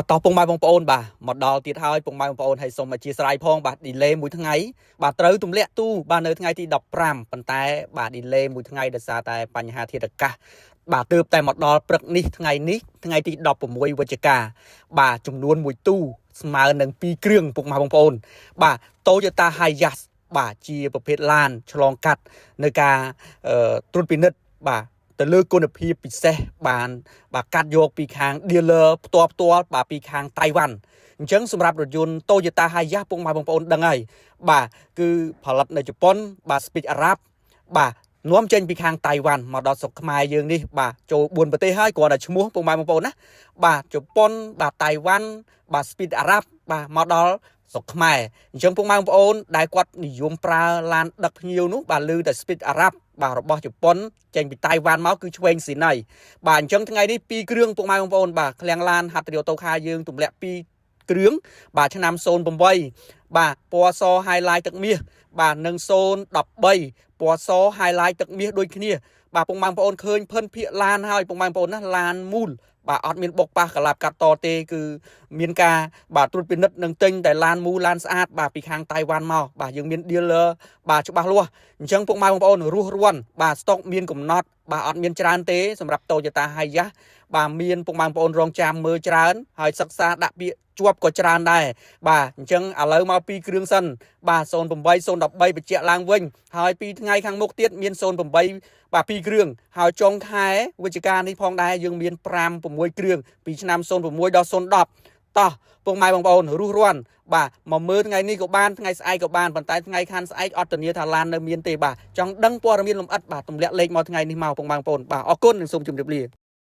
តោះពុកម៉ែបងប្អូនបាទមកដល់ទៀតហើយពុកម៉ែបងប្អូនហើយសូមអធិស្ឋានផងបាទ delay មួយថ្ងៃបាទត្រូវទម្លាក់ទូបាទនៅថ្ងៃទី15ប៉ុន្តែបាទ delay មួយថ្ងៃដោយសារតែបញ្ហាធាតុអាកាសបាទទើបតែមកដល់ព្រឹកនេះថ្ងៃទី16វិច្ឆិកាបាទចំនួន1ទូស្មើនឹង2គ្រឿងពុកម៉ែបងប្អូនបាទ Toyota Hiace បាទជាប្រភេទឡានឆ្លងកាត់នៅការត្រួតពិនិត្យបាទទៅលើគុណភាពពិសេសបានបាទកាត់យកពីខាង dealer ផ្ទាល់បាទពីខាងតៃវ៉ាន់អញ្ចឹងសម្រាប់រថយន្ត Toyota Hiace ពុកម៉ែបងប្អូនដឹងហើយបាទគឺផលិតនៅជប៉ុនបាទ Speed Arab បាទនាំចេញពីខាងតៃវ៉ាន់មកដល់ស្រុកខ្មែរយើងនេះបាទចូល4ប្រទេសហើយគ្រាន់តែឈ្មោះពុកម៉ែបងប្អូនណាបាទជប៉ុនបាទតៃវ៉ាន់បាទ Speed Arab បាទមកដល់ស្រុកខ្មែរអញ្ចឹងពុកម៉ែបងប្អូនដែលគាត់និយមប្រើឡានដឹកភ្ញៀវនោះបាទឮតែ Speed Arab បាទរបស់ជប៉ុនចេញពីតៃវ៉ាន់មកគឺឆ្វេងស៊ីណៃបាទអញ្ចឹងថ្ងៃនេះ2គ្រឿងពុកម៉ែបងប្អូនបាទឃ្លាំងឡាន Hatrio Toyota យើងទម្លាក់2គ្រឿងបាទឆ្នាំ08បាទពណ៌ស highlight ទឹកមាសបាទនិង013ពណ៌ស highlight ទឹកមាសដូចគ្នាបាទពុកម៉ែបងប្អូនឃើញភិនភាកឡានហើយពុកម៉ែបងប្អូនណាឡានមូលបាទអត់មានបុកប៉ះកលាប់កាត់តទេគឺមានការបាទត្រួតពិនិត្យនឹងទិញតែឡានមូលឡានស្អាតបាទពីខាងតៃវ៉ាន់មកបាទយើងមាន dealer បាទច្បាស់លាស់អញ្ចឹងពុកម៉ែបងប្អូនរស់រាន់បាទស្តុកមានកំណត់បាទអត់មានច្រើនទេសម្រាប់ Toyota Hiace បាទមានពុកម៉ែបងប្អូនរងចាំមើលច្រើនហើយសិក្សាដាក់ពាក្យជាប់ក៏ច្រើនដែរបាទអញ្ចឹងឥឡូវមក2គ្រឿងសិនបាទ08 013បញ្ជាក់ឡើងវិញហើយ2ថ្ងៃខាងមុខទៀតមាន08បាទ2គ្រឿងហើយចុងខែវិច្ឆិកានេះផងដែរយើងមាន5 6គ្រឿងពីឆ្នាំ06ដល់010តោះពុកម៉ែបងប្អូនរស់រាន់បាទមកមើលថ្ងៃនេះក៏បានថ្ងៃស្អែកក៏បានប៉ុន្តែថ្ងៃខាងស្អែកអត់ធានាថាឡាននៅមានទេបាទចង់ដឹងព័ត៌មានលម្អិតបាទទម្លាក់លេខមកថ្ងៃនេះមកពុកម៉ែបងប្អូនបាទអរគុណនិងសូមជម្រាបលា